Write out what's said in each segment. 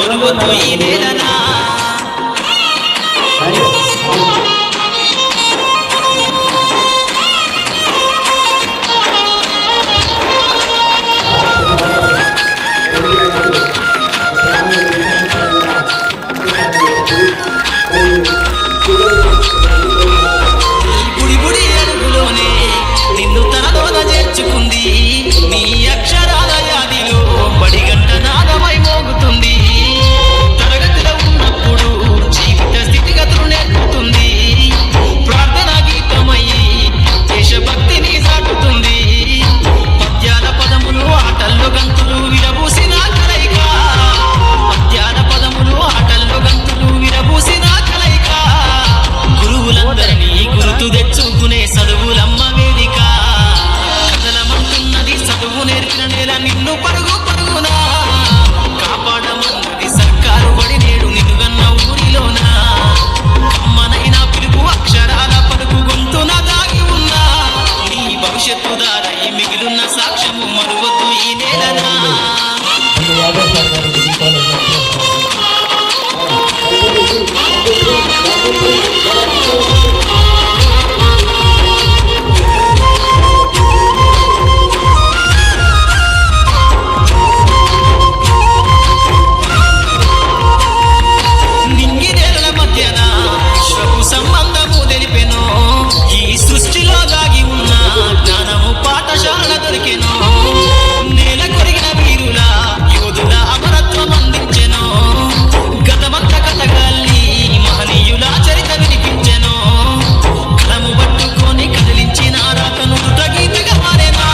మరువొద్దు ఈ నేలనా. నీ అక్షరాల యాదిలో బడిగంట నాదమై మోగుతుంది. తరగతిలో ఉన్నప్పుడు జీవిత స్థితిగతులు నేర్పుతుంది. ప్రార్థనా గీతమై దేశభక్తిని సాటుతుంది. పద్యాల పదములు ఆటల్లో గంతులు విరబూసిన కలయిక. పద్యాల పదములు ఆటల్లో గంతులు విరబూసిన కలయిక. గురువులందరినీ గుర్తు తెచ్చుకునే చదువులమ్మ వేదిక. చదువు నేర్పిన నేల నిన్ను పరుగు పరుగునా కాపాడమన్నది సర్కారు బడి నేడు నిలుగన్న ఊరిలోనా. కమ్మనైన పిలుపు అక్షరాల పలుకు గొంతున దాగి ఉన్నా. నీ భవిష్యత్తు దారై మిగిలిన సాక్ష్యము మరువద్దు ఈ నేలనా. సంబంధము తెలిపెను. ఈ సృష్టిలో దాగి ఉన్న జ్ఞానము పాఠశాల దొరికెను. నేల కొరిగిన వీరుల యోధుల అమరత్వం అందించెను. గతమంత కథగాల్ని మహనీయుల చరిత వినిపించెను. కలము పట్టుకొని కదిలించిన రాతను గీతగా మారేనా.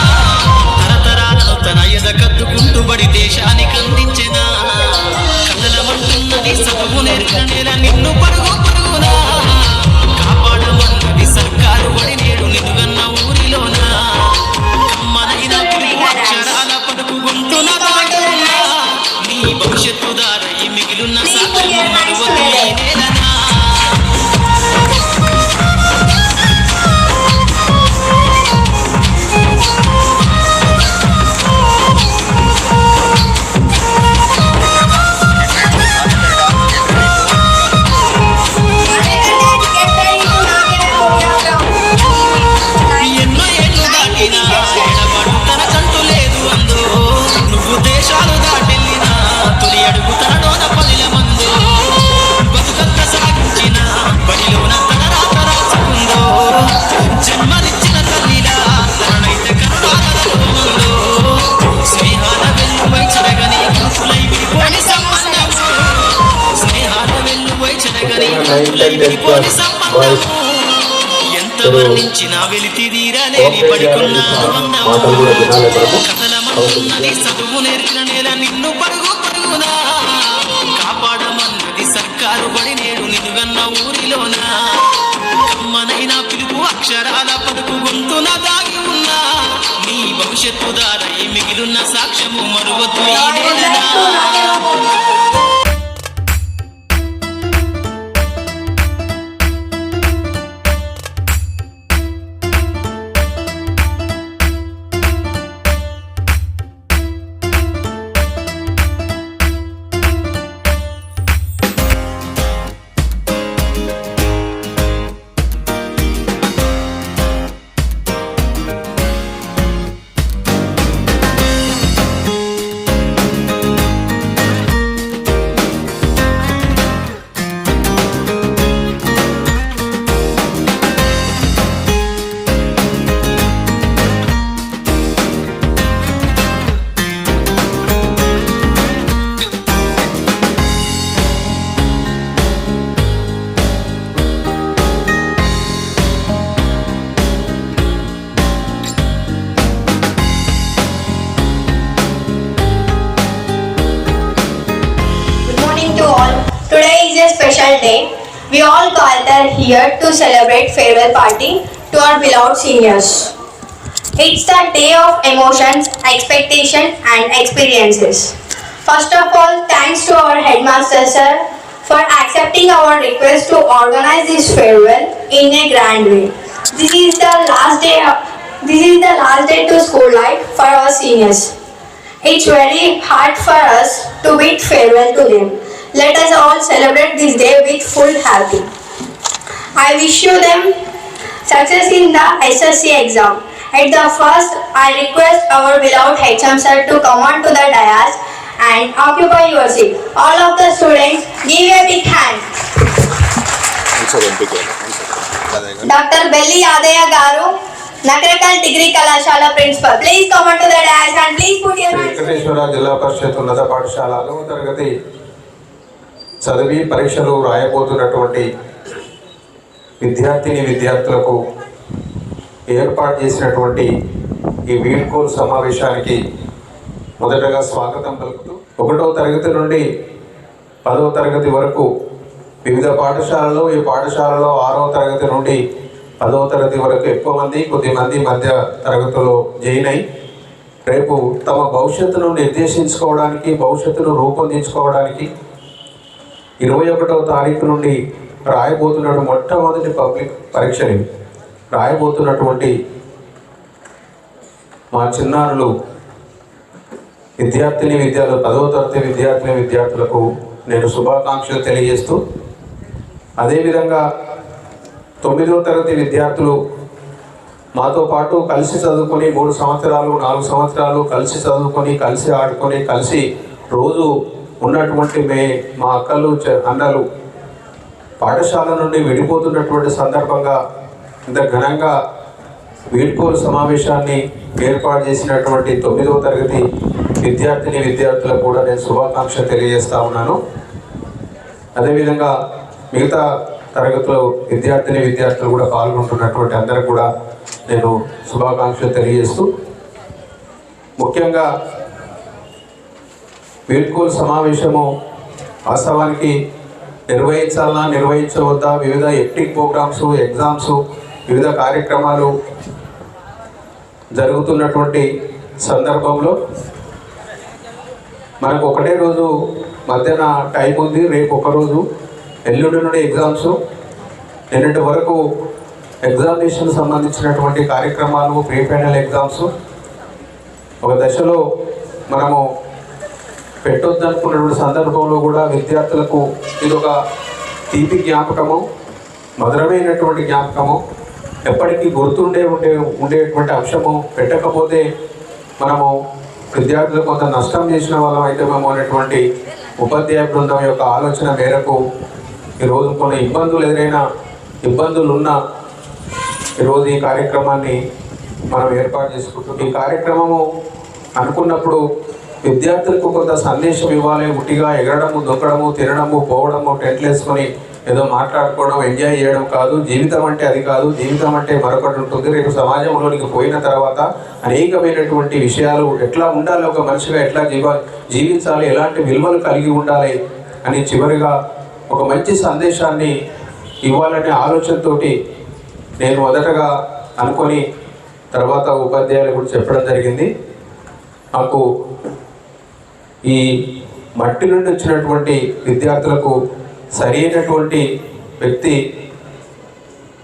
తరతరాలను తన ఎద కత్తుకుంటూ బడి దేశానికి అందించెనా. కథలమంటున్నది చదువు నేర్పిన నేల నిన్ను పరుగు పరుగునా కాపాడమన్నది సర్కారు బడి నేడు నిలుగన్న ఊరిలోనా. కమ్మనైన పిలుపు అక్షరాల పలుకు గొంతున దాగి ఉన్నా. నీ భవిష్యత్తు దారై మిగిలిన సాక్ష్యము మరువద్దు ఈ నేలనా. ఎంత వర్ణించినా వెలితి తీరలేని పడుకున్న కథలమన్నది చదువు నేర్పిన నేల నిన్ను పరుగు పరుగునా కాపాడమన్నది సర్కారు బడి నేడు నిలుగన్న ఊరిలోనా. కమ్మనైన పిలుపు అక్షరాల పలుకు గొంతున దాగి ఉన్నా. నీ భవిష్యత్తు దారై మిగిలిన సాక్ష్యము మరువద్దు ఈ నేలనా. a special day. We all gathered here to celebrate farewell party to our beloved seniors. It's the day of emotions, expectation and experiences. First of all, thanks to our headmaster sir for accepting our request to organize this farewell in a grand way. This is the last day to school life for our seniors. It's very hard for us to bid farewell to them. Let us all celebrate this day with full happy. I wish you them success in the SSC exam. At the first, I request our beloved HM sir to come on to the dais and occupy your seat. All of the students, give a big hand. Dr. Belli Adaya Garu, Nakrakal Degree Kalashala Principal. Please come on to the dais and please put your hands. Venkateswara జిల్లా పరిషత్ ఉన్నత పాఠశాల 10వ తరగతి చదివి పరీక్షలు రాయబోతున్నటువంటి విద్యార్థులకు ఏర్పాటు చేసినటువంటి ఈ వీడ్కోలు సమావేశానికి మొదటగా స్వాగతం పలుకుతూ 1వ తరగతి నుండి 10వ తరగతి వరకు వివిధ పాఠశాలలో ఈ పాఠశాలలో 6వ తరగతి నుండి 10వ తరగతి వరకు ఎక్కువ మంది కొద్దిమంది మధ్య తరగతిలో జాయిన్ అయి రేపు తమ భవిష్యత్తును నిర్దేశించుకోవడానికి భవిష్యత్తును రూపొందించుకోవడానికి 21వ తారీఖు నుండి రాయబోతున్న మొట్టమొదటి పబ్లిక్ పరీక్షని రాయబోతున్నటువంటి మా చిన్నారులు విద్యార్థులు 10వ తరగతి విద్యార్థులకు నేను శుభాకాంక్షలు తెలియజేస్తూ అదేవిధంగా 9వ తరగతి విద్యార్థులు మాతో పాటు కలిసి చదువుకొని 3 సంవత్సరాలు 4 సంవత్సరాలు కలిసి చదువుకొని కలిసి ఆడుకొని కలిసి రోజు ఉన్నటువంటి మా అక్కలు అన్నలు పాఠశాల నుండి విడిపోతున్నటువంటి సందర్భంగా ఇంత ఘనంగా వీడ్కోలు సమావేశాన్ని ఏర్పాటు చేసినటువంటి 9వ తరగతి విద్యార్థులకు కూడా నేను శుభాకాంక్షలు తెలియజేస్తా ఉన్నాను. అదేవిధంగా మిగతా తరగతిలో విద్యార్థులు కూడా పాల్గొంటున్నటువంటి అందరికి కూడా నేను శుభాకాంక్షలు తెలియజేస్తూ ముఖ్యంగా వీడ్కోలు సమావేశము వాస్తవానికి నిర్వహించవద్దా వివిధ ఎక్టివ్ ప్రోగ్రామ్స్ ఎగ్జామ్స్ వివిధ కార్యక్రమాలు జరుగుతున్నటువంటి సందర్భంలో మనకు ఒకటే రోజు మధ్యాహ్న టైం ఉంది. రేపు ఒకరోజు ఎల్లుండి నుండి ఎగ్జామ్స్ నిన్నటి వరకు ఎగ్జామినేషన్ సంబంధించినటువంటి కార్యక్రమాలు ప్రీ ఫైనల్ ఎగ్జామ్స్ ఒక దశలో మనము పెట్టొద్దనుకున్నటువంటి సందర్భంలో కూడా విద్యార్థులకు ఇది ఒక తీపి జ్ఞాపకము మధురమైనటువంటి జ్ఞాపకము ఎప్పటికీ ఉండేటువంటి అంశము. పెట్టకపోతే మనము విద్యార్థులు కొంత నష్టం చేసిన వాళ్ళం అయితే మేము అనేటువంటి ఉపాధ్యాయ బృందం యొక్క ఆలోచన మేరకు ఈరోజు కొన్ని ఇబ్బందులు ఉన్న ఈరోజు ఈ కార్యక్రమాన్ని మనం ఏర్పాటు చేసుకుంటున్నాం. ఈ కార్యక్రమము అనుకున్నప్పుడు విద్యార్థులకు కొంత సందేశం ఇవ్వాలి. ఉట్టిగా ఎగరడము దొక్కడము తినడము పోవడము టెంట్లు వేసుకొని ఏదో మాట్లాడుకోవడం ఎంజాయ్ చేయడం కాదు. జీవితం అంటే అది కాదు. జీవితం అంటే మరొకటి ఉంటుంది. రేపు సమాజంలోనికి పోయిన తర్వాత అనేకమైనటువంటి విషయాలు ఎట్లా ఉండాలి, ఒక మనిషిగా ఎట్లా జీవించాలి, ఎలాంటి విలువలు కలిగి ఉండాలి అని చివరిగా ఒక మంచి సందేశాన్ని ఇవ్వాలనే ఆలోచనతోటి నేను మొదటగా అనుకొని తర్వాత ఉపాధ్యాయులు కూడా చెప్పడం జరిగింది. మాకు ఈ మట్టి నుండి వచ్చినటువంటి విద్యార్థులకు సరైనటువంటి వ్యక్తి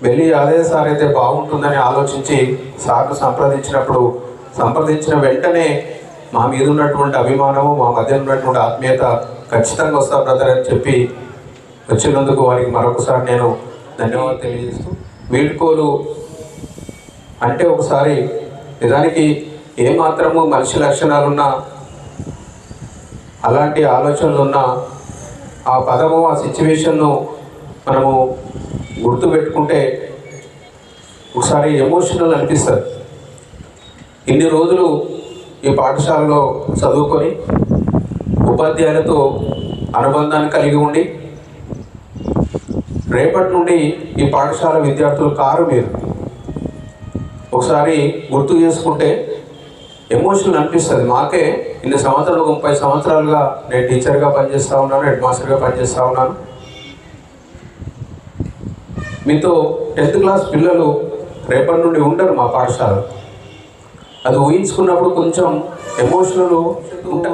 వెళ్ళి అదే సార్ అయితే బాగుంటుందని ఆలోచించి సార్ను సంప్రదించిన వెంటనే మా మీద ఉన్నటువంటి అభిమానము మా మధ్య ఉన్నటువంటి ఆత్మీయత ఖచ్చితంగా వస్తా బ్రదర్ అని చెప్పి వచ్చినందుకు వారికి మరొకసారి నేను ధన్యవాదాలు తెలియజేస్తూ వీడ్కోలు అంటే ఒకసారి నిజానికి ఏమాత్రము మనిషి లక్షణాలున్నా అలాంటి ఆలోచనలున్నా ఆ పదము ఆ సిచ్యువేషన్ను మనము గుర్తుపెట్టుకుంటే ఒకసారి ఎమోషనల్ అనిపిస్తుంది. ఇన్ని రోజులు ఈ పాఠశాలలో చదువుకొని ఉపాధ్యాయులతో అనుబంధాన్ని కలిగి ఉండి రేపటి నుండి ఈ పాఠశాల విద్యార్థులు కారు మీరు ఒకసారి గుర్తు చేసుకుంటే ఎమోషనల్ అనిపిస్తుంది. మాకే ఇన్ని సంవత్సరాలు 30 సంవత్సరాలుగా నేను టీచర్గా పనిచేస్తూ ఉన్నాను, హెడ్ మాస్టర్గా పనిచేస్తూ ఉన్నాను. మీతో 10th క్లాస్ పిల్లలు రేపటి నుండి ఉండరు మా పాఠశాల. అది ఊహించుకున్నప్పుడు కొంచెం ఎమోషనల్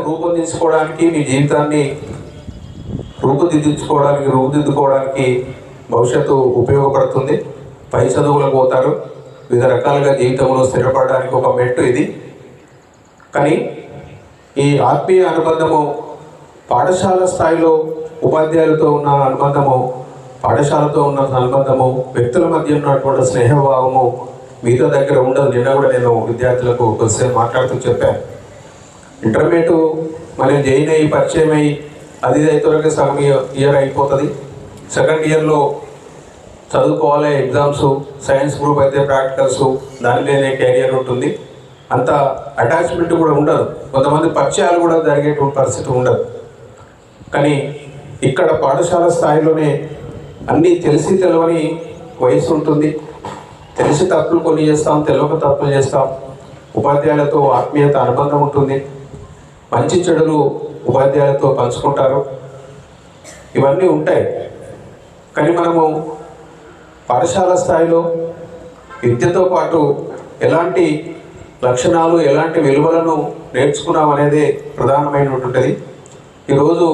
రూపొందించుకోవడానికి మీ జీవితాన్ని రూపుదిద్దుకోవడానికి భవిష్యత్తు ఉపయోగపడుతుంది. పై చదువులకు పోతారు, వివిధ రకాలుగా జీవితంలో స్థిరపడడానికి ఒక మెట్టు ఇది. కానీ ఈ ఆత్మీయ అనుబంధము పాఠశాల స్థాయిలో ఉపాధ్యాయులతో ఉన్న అనుబంధము, పాఠశాలతో ఉన్న అనుబంధము, వ్యక్తుల మధ్య ఉన్నటువంటి స్నేహభావము మీతో దగ్గర ఉండదు. నిన్న కూడా నేను విద్యార్థులకు కొద్దిసేపు మాట్లాడుతూ చెప్పాను. ఇంటర్మీడియట్ మనం జాయిన్ అయ్యి పరిచయం అయ్యి అది త్వరగా సగం ఇయర్ అయిపోతుంది. సెకండ్ ఇయర్లో చదువుకోవాలి, ఎగ్జామ్స్, సైన్స్ గ్రూప్ అయితే ప్రాక్టికల్స్, దాని మీదనే కెరియర్ ఉంటుంది. అంత అటాచ్మెంట్ కూడా ఉండదు. కొంతమంది పరిచయాలు కూడా జరిగేటువంటి పరిస్థితి ఉండదు. కానీ ఇక్కడ పాఠశాల స్థాయిలోనే అన్నీ తెలిసి తెలవని వయసు ఉంటుంది. తెలిసి తప్పులు కొన్ని చేస్తాం, తెలియక తప్పులు చేస్తాం. ఉపాధ్యాయులతో ఆత్మీయత అనుబంధం ఉంటుంది. మంచి చెడులు ఉపాధ్యాయులతో పంచుకుంటారు. ఇవన్నీ ఉంటాయి. కానీ మనము పాఠశాల స్థాయిలో విద్యతో పాటు ఎలాంటి లక్షణాలు, ఎలాంటి విలువలను నేర్చుకున్నాం అనేది ప్రధానమైనటువంటిది. ఈరోజు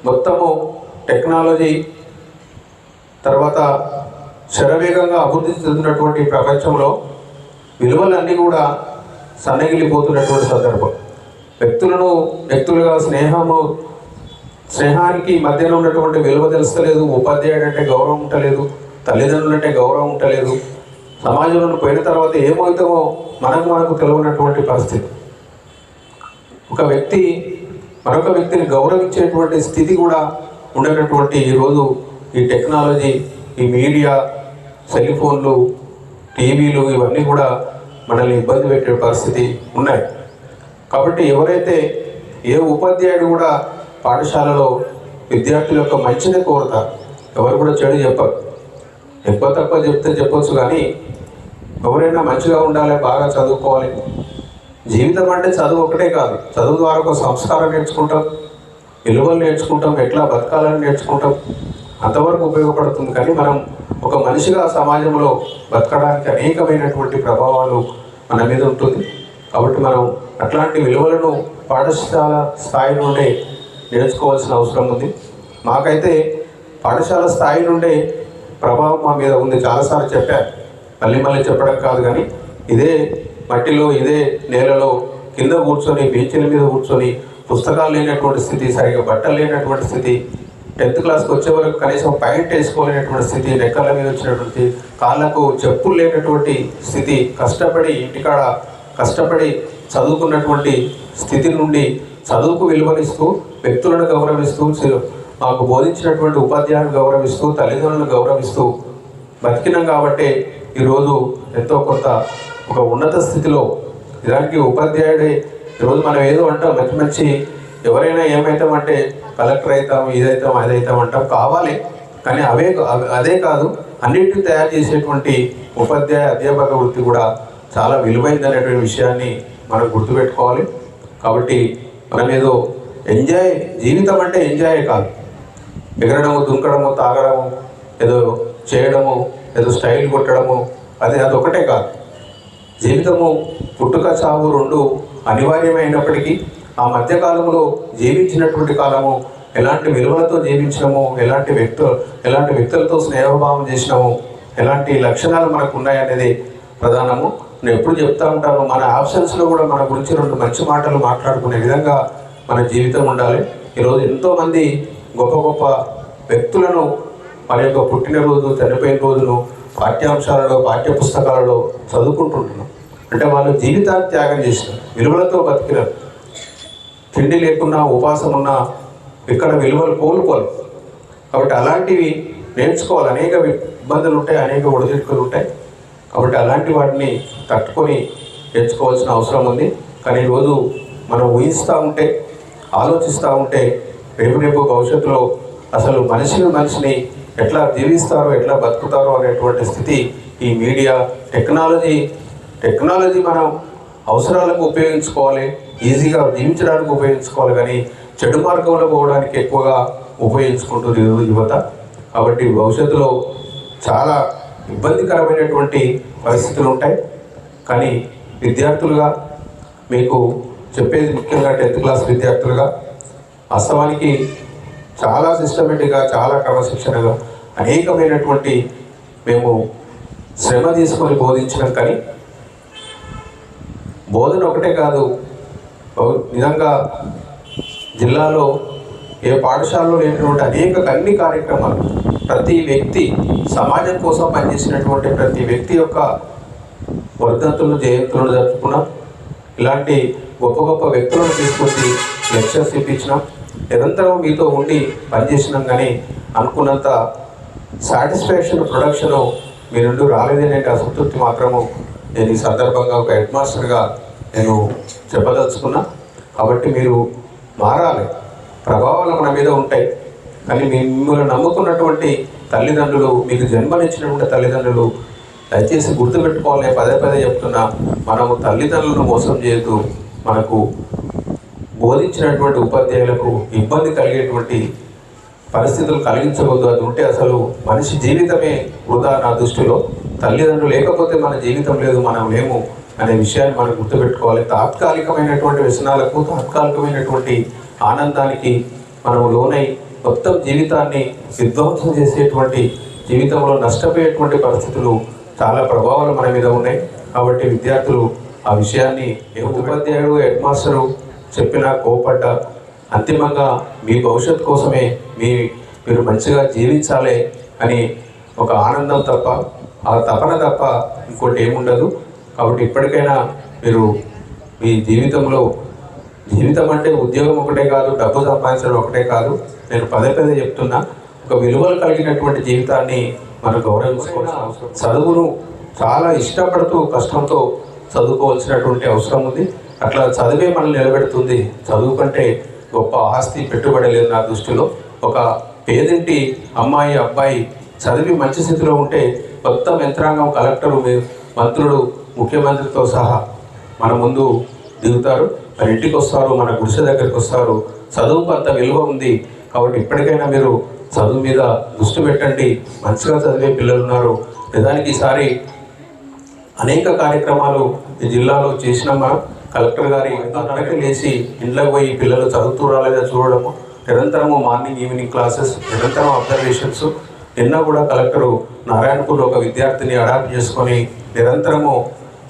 మొత్తము టెక్నాలజీ తర్వాత శరవేగంగా అభివృద్ధి చెందినటువంటి ప్రపంచంలో విలువలన్నీ కూడా సన్నగిలిపోతున్నటువంటి సందర్భం. వ్యక్తులుగా స్నేహానికి మధ్యన ఉన్నటువంటి విలువ తెలుస్తలేదు. ఉపాధ్యాయుడు అంటే గౌరవం ఉండలేదు, తల్లిదండ్రులు అంటే గౌరవం ఉండలేదు. సమాజంలో పోయిన తర్వాత ఏమవుతామో మనకు తెలియనటువంటి పరిస్థితి. ఒక వ్యక్తి మరొక వ్యక్తిని గౌరవించేటువంటి స్థితి కూడా ఉండనటువంటి ఈరోజు ఈ టెక్నాలజీ, ఈ మీడియా, సెల్ ఫోన్లు, టీవీలు ఇవన్నీ కూడా మనల్ని ఇబ్బంది పెట్టే పరిస్థితి ఉన్నాయి. కాబట్టి ఎవరైతే ఏ ఉపాధ్యాయుడు కూడా పాఠశాలలో విద్యార్థుల యొక్క మంచిని కోరుతారు. ఎవరు కూడా చెడు చెప్పరు. ఎక్కువ తక్కువ చెప్తే చెప్పొచ్చు, కానీ ఎవరైనా మంచిగా ఉండాలి, బాగా చదువుకోవాలి. జీవితం అంటే చదువు ఒకటే కాదు. చదువు ద్వారా ఒక సంస్కారం నేర్చుకుంటాం, విలువలు నేర్చుకుంటాం, ఎట్లా బతకాలని నేర్చుకుంటాం. అంతవరకు ఉపయోగపడుతుంది. కానీ మనం ఒక మనిషిగా సమాజంలో బతకడానికి అనేకమైనటువంటి ప్రభావాలు మన మీద ఉంటుంది. కాబట్టి మనం అట్లాంటి విలువలను పాఠశాల స్థాయి నుండే నేర్చుకోవాల్సిన అవసరం ఉంది. మాకైతే పాఠశాల స్థాయి నుండే ప్రభావం మా మీద ఉంది. చాలాసార్లు చెప్పాను, మళ్ళీ చెప్పడం కాదు. కానీ ఇదే మట్టిలో, ఇదే నేలలో కింద కూర్చొని, బీచ్ల మీద కూర్చొని, పుస్తకాలు లేనటువంటి స్థితి, సరిగ్గా బట్టలు లేనటువంటి స్థితి, 10th క్లాస్కి వచ్చే వరకు కనీసం ప్యాంట్ వేసుకోలేనటువంటి స్థితి, నెక్కల మీద వచ్చినటువంటి, కాళ్ళకు చెప్పులు లేనటువంటి స్థితి, కష్టపడి ఇంటికాడ కష్టపడి చదువుకున్నటువంటి స్థితి నుండి చదువుకు విలువనిస్తూ, వ్యక్తులను గౌరవిస్తూ, మాకు బోధించినటువంటి ఉపాధ్యాయులను గౌరవిస్తూ, తల్లిదండ్రులను గౌరవిస్తూ బతికినాం. కాబట్టి ఈరోజు ఎంతో కొంత ఒక ఉన్నత స్థితిలో ఇలాంటి ఉపాధ్యాయుడే. ఈరోజు మనం ఏదో అంటాం, మంచి ఎవరైనా ఏమవుతామంటే కలెక్టర్ అవుతాం, ఇదవుతాం, అదవుతాం అంటాం. కావాలి, కానీ అదే కాదు, అన్నింటినీ తయారు చేసేటువంటి అధ్యాపక వృత్తి కూడా చాలా విలువైందనేటువంటి విషయాన్ని మనం గుర్తుపెట్టుకోవాలి. కాబట్టి మనం ఏదో జీవితం అంటే ఎంజాయ్ కాదు, ఎగరడము, దుంకడము, తాగడము, ఏదో చేయడము, ఏదో స్టైల్ కొట్టడము, అదొకటే కాదు. జీవితము పుట్టుక చావు రెండు అనివార్యమైనప్పటికీ ఆ మధ్యకాలంలో జీవించినటువంటి కాలము ఎలాంటి విలువలతో జీవించినాము, ఎలాంటి వ్యక్తులతో స్నేహభావం చేసినాము, ఎలాంటి లక్షణాలు మనకు ఉన్నాయనేది ప్రధానము. నేను ఎప్పుడు చెప్తా ఉంటాను, మన ఆప్షన్స్లో కూడా మన గురించి 2 మంచి మాటలు మాట్లాడుకునే విధంగా మన జీవితం ఉండాలి. ఈరోజు ఎంతోమంది గొప్ప వ్యక్తులను మన యొక్క పుట్టినరోజు, చనిపోయిన రోజును పాఠ్యాంశాలలో, పాఠ్యపుస్తకాలలో చదువుకుంటుంటున్నాం. అంటే వాళ్ళు జీవితాన్ని త్యాగం చేసినారు, విలువలతో బతికినారు. తిండి లేకున్నా, ఉపాసం ఉన్నా ఇక్కడ విలువలు కోల్పోవాలి. కాబట్టి అలాంటివి నేర్చుకోవాలి. అనేక ఇబ్బందులు ఉంటాయి, అనేక ఒడిదుడుకులు ఉంటాయి. కాబట్టి అలాంటి వాటిని తట్టుకొని నేర్చుకోవాల్సిన అవసరం ఉంది. కానీ ఈరోజు మనం ఊహిస్తూ ఉంటే, ఆలోచిస్తూ ఉంటే రేపు భవిష్యత్తులో అసలు మనిషిని ఎట్లా జీవిస్తారో, ఎట్లా బతుకుతారో అనేటువంటి స్థితి ఈ మీడియా, టెక్నాలజీ మనం అవసరాలకు ఉపయోగించుకోవాలి, ఈజీగా జీవించడానికి ఉపయోగించుకోవాలి. కానీ చెడు మార్గంలో పోవడానికి ఎక్కువగా ఉపయోగించుకుంటుంది యువత. కాబట్టి భవిష్యత్తులో చాలా ఇబ్బందికరమైనటువంటి పరిస్థితులు ఉంటాయి. కానీ విద్యార్థులుగా మీకు చెప్పేది ముఖ్యంగా 10th క్లాస్ విద్యార్థులుగా వాస్తవానికి చాలా సిస్టమేటిక్గా, చాలా క్రమశిక్షణగా అనేకమైనటువంటి మేము శ్రమ తీసుకొని బోధించినాం. కానీ బోధన ఒకటే కాదు, నిజంగా జిల్లాలో ఏ పాఠశాలలో లేనటువంటి అనేక అన్ని కార్యక్రమాలు ప్రతి వ్యక్తి సమాజం కోసం పనిచేసినటువంటి ప్రతి వ్యక్తి యొక్క వర్ధంతులను జయంతులను జరుపుకున్నాం. ఇలాంటి గొప్ప గొప్ప వ్యక్తులను తీసుకొచ్చి లెక్చర్స్ ఇప్పించినాం. నిరంతరం మీతో ఉండి పనిచేసినాం, కానీ అనుకున్నంత సాటిస్ఫాక్షన్ ప్రొడక్షన్ మీ నుండి రాలేదనే అసంతృప్తి మాత్రము నేను ఈ సందర్భంగా ఒక హెడ్ మాస్టర్గా నేను చెప్పదలుచుకున్నా. కాబట్టి మీరు మారాలి. ప్రభావాలు మన మీద ఉంటాయి, కానీ మిమ్మల్ని నమ్ముకున్నటువంటి తల్లిదండ్రులు, మీకు జన్మనిచ్చినటువంటి తల్లిదండ్రులు దయచేసి గుర్తుపెట్టుకోవాలి. పదే పదే చెప్తున్నా, మనము తల్లిదండ్రులను మోసం చేయొద్దు. మనకు బోధించినటువంటి ఉపాధ్యాయులకు ఇబ్బంది కలిగేటువంటి పరిస్థితులు కలిగించవద్దు. అది ఉంటే అసలు మనిషి జీవితమే వృధా నా దృష్టిలో. తల్లిదండ్రులు లేకపోతే మన జీవితం లేదు, మనం లేము అనే విషయాన్ని మనం గుర్తుపెట్టుకోవాలి. తాత్కాలికమైనటువంటి వ్యసనాలకు, తాత్కాలికమైనటువంటి ఆనందానికి మనం లోనై మొత్తం జీవితాన్ని విధ్వంసం చేసేటువంటి, జీవితంలో నష్టపోయేటువంటి పరిస్థితులు చాలా ప్రభావాలు మన మీద ఉన్నాయి. కాబట్టి విద్యార్థులు ఆ విషయాన్ని ఉపాధ్యాయుడు, హెడ్ మాస్టరు చెప్పినా కోపడ్డా అంతిమంగా మీ భవిష్యత్తు కోసమే మీరు మంచిగా జీవించాలి అని ఒక ఆనందం తప్ప, ఆ తపన తప్ప ఇంకోటి ఏముండదు. కాబట్టి ఇప్పటికైనా మీరు మీ జీవితంలో, జీవితం అంటే ఉద్యోగం ఒకటే కాదు, డబ్బు సంపాదించడం ఒకటే కాదు. నేను పదే పదే చెప్తున్నా, ఒక విలువలు కలిగినటువంటి జీవితాన్ని మనం గౌరవించుకోవాల్సిన అవసరం. చదువును చాలా ఇష్టపడుతూ కష్టంతో చదువుకోవాల్సినటువంటి అవసరం ఉంది. అట్లా చదివే మనల్ని నిలబెడుతుంది. చదువు కంటే గొప్ప ఆస్తి, పెట్టుబడి లేదు నా దృష్టిలో. ఒక పేదింటి అమ్మాయి, అబ్బాయి చదివి మంచి స్థితిలో ఉంటే మొత్తం యంత్రాంగం, కలెక్టరు, మంత్రులు, ముఖ్యమంత్రితో సహా మన ముందు దిగుతారు, మన ఇంటికి వస్తారు, మన గుడిసె దగ్గరికి వస్తారు. చదువుకు అంత విలువ ఉంది. కాబట్టి ఇప్పటికైనా మీరు చదువు మీద దృష్టి పెట్టండి. మంచిగా చదివే పిల్లలు ఉన్నారు. నిజానికి ఈసారి అనేక కార్యక్రమాలు ఈ జిల్లాలో చేసినాం. మనం కలెక్టర్ గారి వెనక లేచి ఇంట్లోకి పోయి పిల్లలు చదువుతూ రాలేదా చూడడము, నిరంతరము మార్నింగ్ ఈవినింగ్ క్లాసెస్, నిరంతరం అబ్జర్వేషన్స్. నిన్న కూడా కలెక్టరు నారాయణపూర్లో ఒక విద్యార్థిని అడాప్ట్ చేసుకొని నిరంతరము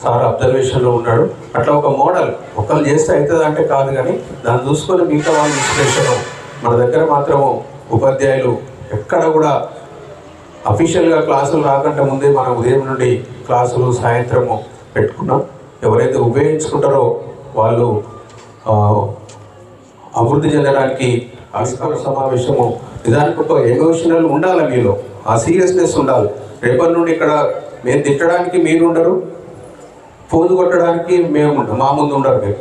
సార్ అబ్జర్వేషన్లో ఉన్నాడు. అట్లా ఒక మోడల్ ఒకళ్ళు చేస్తే అవుతుంది అంటే కాదు, కానీ దాన్ని చూసుకొని మిగతా వాళ్ళు ఇన్స్పిరేషను. మన దగ్గర మాత్రము ఉపాధ్యాయులు ఎక్కడ కూడా అఫీషియల్గా క్లాసులు రాకుండా ముందే మనం ఉదయం నుండి క్లాసులు సాయంత్రము పెట్టుకున్నాం. ఎవరైతే ఉపయోగించుకుంటారో వాళ్ళు అభివృద్ధి చెందడానికి ఆవిష్కార సమావేశము నిజానికి ఒక ఎమోషనల్ ఉండాలి మీలో, ఆ సీరియస్నెస్ ఉండాలి. రేపటి నుండి ఇక్కడ మేము తిట్టడానికి మీరు ఉండరు, పోజు కొట్టడానికి మేము ఉంటాం, మా ముందు ఉండరు. మీరు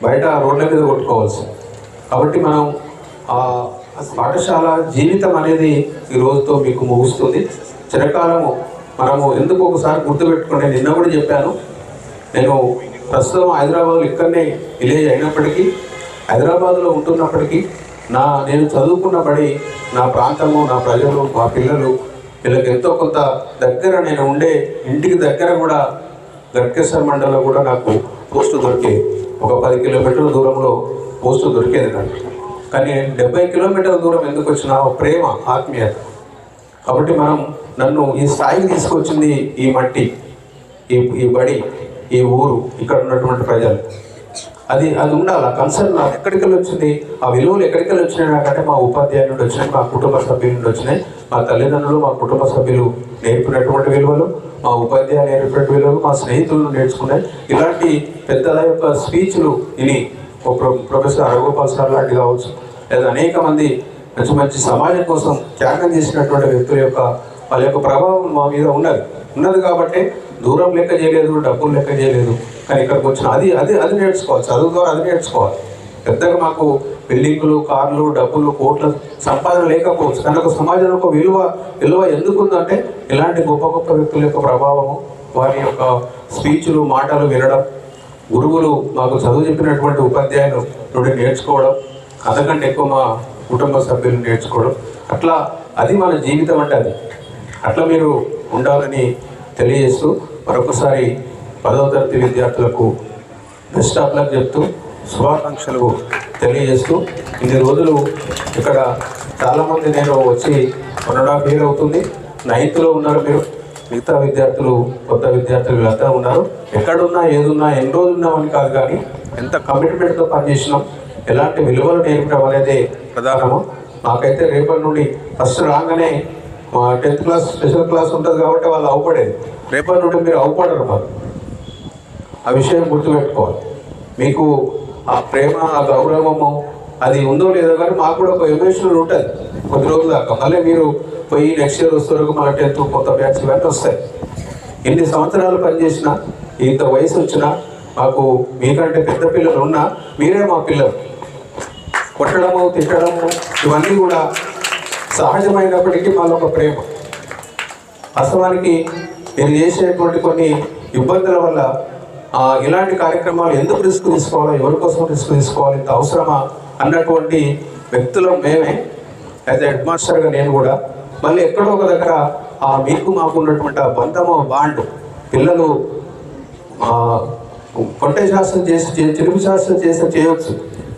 బయట రోడ్ల మీద కొట్టుకోవాల్సి. కాబట్టి మనం పాఠశాల జీవితం అనేది ఈ రోజుతో మీకు ముగుస్తుంది. చిరకాలము మనము ఎందుకు ఒకసారి గుర్తుపెట్టుకుంటే, నిన్న కూడా చెప్పాను, నేను ప్రస్తుతం హైదరాబాద్లో ఇక్కడనే విలేజ్ అయినప్పటికీ, హైదరాబాద్లో ఉంటున్నప్పటికీ నేను చదువుకున్న బడి, నా ప్రాంతము, నా ప్రజలు, మా పిల్లలు, వీళ్ళకి ఎంతో కొంత దగ్గర నేను ఉండే ఇంటికి దగ్గర కూడా గట్కేశ్వర్ మండలంలో కూడా నాకు పోస్టు దొరికేది. ఒక 10 కిలోమీటర్ల దూరంలో పోస్టు దొరికేది నాకు. కానీ 70 కిలోమీటర్ల దూరం ఎందుకు వచ్చినా ప్రేమ, ఆత్మీయత. కాబట్టి నన్ను ఈ స్థాయికి తీసుకొచ్చింది ఈ మట్టి, ఈ బడి, ఈ ఊరు, ఇక్కడ ఉన్నటువంటి ప్రజలు. అది ఉండాలి. ఆ కన్సర్న్ ఎక్కడికెళ్ళి వచ్చింది, ఆ విలువలు ఎక్కడికెళ్ళి వచ్చినాయి నాకంటే మా ఉపాధ్యాయుల నుండి వచ్చినాయి, మా కుటుంబ సభ్యుల నుండి వచ్చినాయి. మా తల్లిదండ్రులు, మా కుటుంబ సభ్యులు నేర్పినటువంటి విలువలు, మా ఉపాధ్యాయులు నేర్పినటువంటి విలువలు, మా స్నేహితులు నేర్చుకున్నాయి. ఇలాంటి పెద్దల యొక్క స్పీచ్లు విని, ప్రొఫెసర్ రఘుగోపాల్ సార్ లాంటి కావచ్చు, లేదా అనేక మంది మంచి మంచి సమాజం కోసం త్యాగం చేసినటువంటి వ్యక్తుల యొక్క వాళ్ళ యొక్క ప్రభావం మా మీద ఉన్నది కాబట్టి దూరం లెక్క చేయలేదు, డబ్బులు లెక్క చేయలేదు. కానీ ఇక్కడికి వచ్చిన అది నేర్చుకోవాలి. చదువు ద్వారా అది నేర్చుకోవాలి. పెద్దగా మాకు బిల్డింగులు, కార్లు, డబ్బులు, కోట్ల సంపాదన లేకపోవచ్చు, కానీ ఒక సమాజంలో ఒక విలువ ఎందుకుందంటే ఇలాంటి గొప్ప గొప్ప వ్యక్తుల యొక్క ప్రభావము, వారి యొక్క స్పీచ్లు, మాటలు వినడం, గురువులు మాకు చదువు చెప్పినటువంటి ఉపాధ్యాయులు నుండి నేర్చుకోవడం, అంతకంటే ఎక్కువ మా కుటుంబ సభ్యులు నేర్చుకోవడం. అట్లా అది మన జీవితం అంటే అది. అట్లా మీరు ఉండాలని తెలియజేస్తూ మరొకసారి 10వ తరగతి విద్యార్థులకు బెస్ట్ ఆఫ్ లక్ చెప్తూ శుభాకాంక్షలు తెలియజేస్తూ, ఇన్ని రోజులు ఇక్కడ చాలామంది నేను వచ్చి 1.5 year అవుతుంది. 9th ఉన్నారు మీరు, మిగతా విద్యార్థులు, కొత్త విద్యార్థులు వీళ్ళంతా ఉన్నారు. ఎక్కడున్నా, ఏదున్నా, ఎన్ని రోజులు ఉన్నామని కాదు, కానీ ఎంత కమిట్మెంట్తో పనిచేసినాం, ఎలాంటి విలువలు నేర్పడం అనేది ప్రధానము. నాకైతే రేపటి నుండి ఫస్ట్ రాగానే 10th క్లాస్ స్పెషల్ క్లాస్ ఉంటుంది కాబట్టి వాళ్ళు అవపడేది. రేపటి నుండి మీరు అవపడరు మాకు, ఆ విషయం గుర్తుపెట్టుకోవాలి. మీకు ఆ ప్రేమ, ఆ గౌరవము అది ఉందో లేదో కానీ మాకు కూడా ఒక ఎమోషనల్ ఉంటుంది కొద్ది రోజుల దాకా. మళ్ళీ మీరు పోయి నెక్స్ట్ ఇయర్ వస్తే వరకు మన 10th కొత్త బ్యాచ్ ఇవన్నీ వస్తాయి. ఎన్ని సంవత్సరాలు పనిచేసినా, ఇంత వయసు వచ్చినా, మాకు మీకంటే పెద్ద పిల్లలు ఉన్నా మీరే మా పిల్లలు. కొట్టడము, తిట్టడము ఇవన్నీ కూడా సహజమైనప్పటికీ మాలో ఒక ప్రేమ. వాస్తవానికి మీరు చేసేటువంటి కొన్ని ఇబ్బందుల వల్ల ఇలాంటి కార్యక్రమాలు ఎందుకు రిస్క్ తీసుకోవాలో, ఎవరి కోసం రిస్క్ తీసుకోవాలి, ఇంత అవసరమా అన్నటువంటి వ్యక్తులు మేమే. అయితే హెడ్ మాస్టర్గా నేను కూడా మళ్ళీ ఎక్కడో ఒక దగ్గర మీకు మాకు ఉన్నటువంటి ఆ బంధము, బాండ్, పిల్లలు కొంటే శాస్త్రం చేసి చిలుపు శాస్త్రం చేయవచ్చు,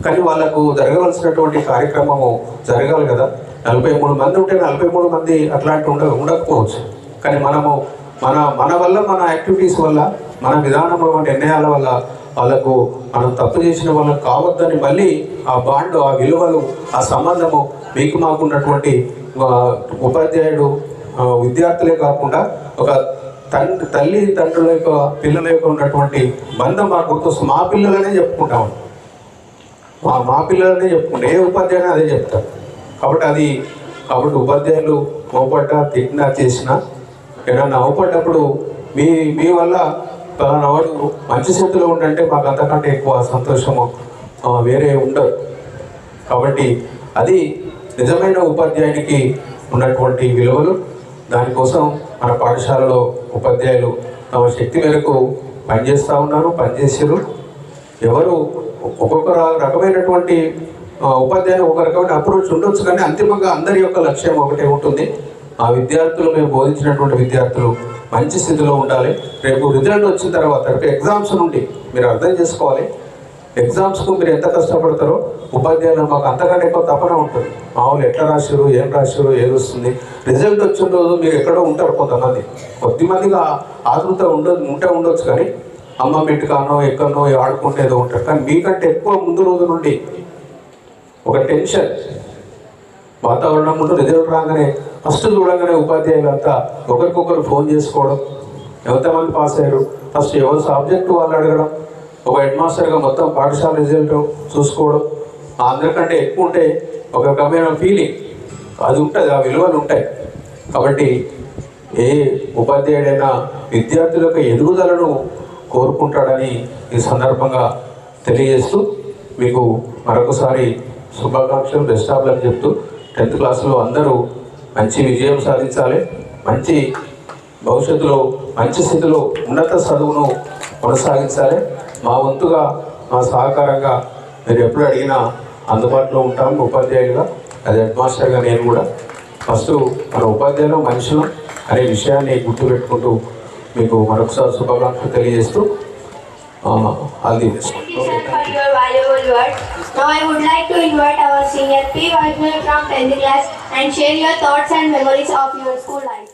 కానీ వాళ్ళకు జరగవలసినటువంటి కార్యక్రమము జరగాలి కదా. 43 మంది ఉంటే 43 మంది అట్లాంటి ఉండకపోవచ్చు. కానీ మనము మన వల్ల, మన యాక్టివిటీస్ వల్ల, మన విధానంలో, మన నిర్ణయాల వల్ల వాళ్ళకు మనం తప్పు చేసిన వాళ్ళకు కావద్దని మళ్ళీ ఆ బాండ్, ఆ విలువలు, ఆ సంబంధము మీకు మాకు ఉన్నటువంటి ఉపాధ్యాయుడు విద్యార్థులే కాకుండా ఒక తల్లి తండ్రుల యొక్క పిల్లల యొక్క ఉన్నటువంటి బంధం మాకు గుర్తొస్తుంది. మా పిల్లలనే చెప్పుకుంటాము, మా పిల్లలనే చెప్పుకుంటాం, ఏ ఉపాధ్యాయుని అదే చెప్తారు. కాబట్టి ఉపాధ్యాయులు అవపడ్డా, తిట్టినా, చేసినా, ఏదన్నా అవపడ్డప్పుడు మీ వల్ల పలానా వాడు మంచి స్థితిలో ఉండంటే మాకు అంతకంటే ఎక్కువ సంతోషము వేరే ఉండదు. కాబట్టి అది నిజమైన ఉపాధ్యాయునికి ఉన్నటువంటి విలువలు. దానికోసం మన పాఠశాలలో ఉపాధ్యాయులు తమ శక్తి మేరకు పనిచేసారు. ఎవరు ఒక్కొక్క రకమైనటువంటి ఉపాధ్యాయులు ఒక రకమైన అప్రోచ్ ఉండొచ్చు, కానీ అంతిమంగా అందరి యొక్క లక్ష్యం ఒకటే ఉంటుంది. ఆ విద్యార్థులు, మేము బోధించినటువంటి విద్యార్థులు మంచి స్థితిలో ఉండాలి. రేపు రిజల్ట్ వచ్చిన తర్వాత, రేపు ఎగ్జామ్స్ నుండి మీరు అర్థం చేసుకోవాలి, ఎగ్జామ్స్కు మీరు ఎంత కష్టపడతారో ఉపాధ్యాయులు మాకు అంతకంటే ఎక్కువ తపన ఉంటుంది. మామూలు ఎట్లా రాశారు, ఏం రాశారు, ఏది వస్తుంది. రిజల్ట్ వచ్చిన రోజు మీరు ఎక్కడో ఉంటారు, కొంతమంది కొద్దిమందిగా ఆతృత ఉండొచ్చు, కానీ అమ్మ మెట్టుకానో ఎక్కడనో ఆడుకుంటే ఏదో ఉంటారు. కానీ మీకంటే ఎక్కువ ముందు రోజు నుండి ఒక టెన్షన్ వాతావరణం ముందు రిజల్ట్ రాగానే ఫస్ట్ చూడగానే ఉపాధ్యాయులు అంతా ఒకరికొకరు ఫోన్ చేసుకోవడం, ఎంతమంది పాస్ అయ్యారు, ఫస్ట్ ఎవరు సబ్జెక్టు వాళ్ళు అడగడం, ఒక హెడ్ మాస్టర్గా మొత్తం పాఠశాల రిజల్ట్ చూసుకోవడం, అందరికంటే ఎక్కువ ఉంటే ఒక రకమైన ఫీలింగ్ అది ఉంటుంది, ఆ విలువలు ఉంటాయి. కాబట్టి ఏ ఉపాధ్యాయుడైనా విద్యార్థుల యొక్క ఎదుగుదలను కోరుకుంటాడని ఈ సందర్భంగా తెలియజేస్తూ మీకు మరొకసారి శుభాకాంక్షలు, బెస్ట్ ఆఫ్ లక్ చెప్తూ 10th క్లాస్లో అందరూ మంచి విజయం సాధించాలి, మంచి భవిష్యత్తులో మంచి స్థితిలో ఉన్నత చదువును కొనసాగించాలి. మా వంతుగా, మా సహకారంగా మీరు ఎప్పుడు అడిగినా అందుబాటులో ఉంటాము ఉపాధ్యాయులుగా. అది హెడ్ మాస్టర్గా నేను కూడా ఫస్ట్ మన ఉపాధ్యాయులు మనుషులు అనే విషయాన్ని గుర్తుపెట్టుకుంటూ మీకు మరొకసారి శుభాకాంక్షలు తెలియజేస్తూ all the best. Now I would like to invite our senior P. Vaishnavi from 10th class and share your thoughts and memories of your school life.